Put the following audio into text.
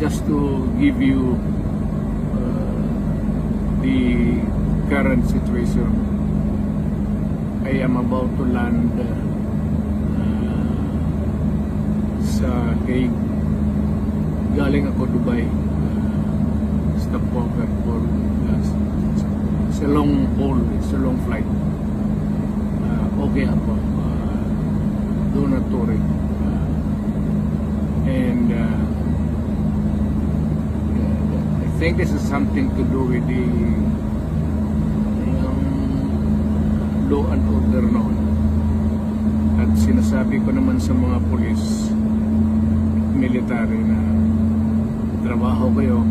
just to give you the current situation. I am about to land sa Hague. Galing ako Dubai. Stopover for it's a long haul, it's a long flight. Okay ako. Do not worry. And I think this is something to do with the law and order noon. At sinasabi ko naman sa mga pulis, military na trabaho kayo,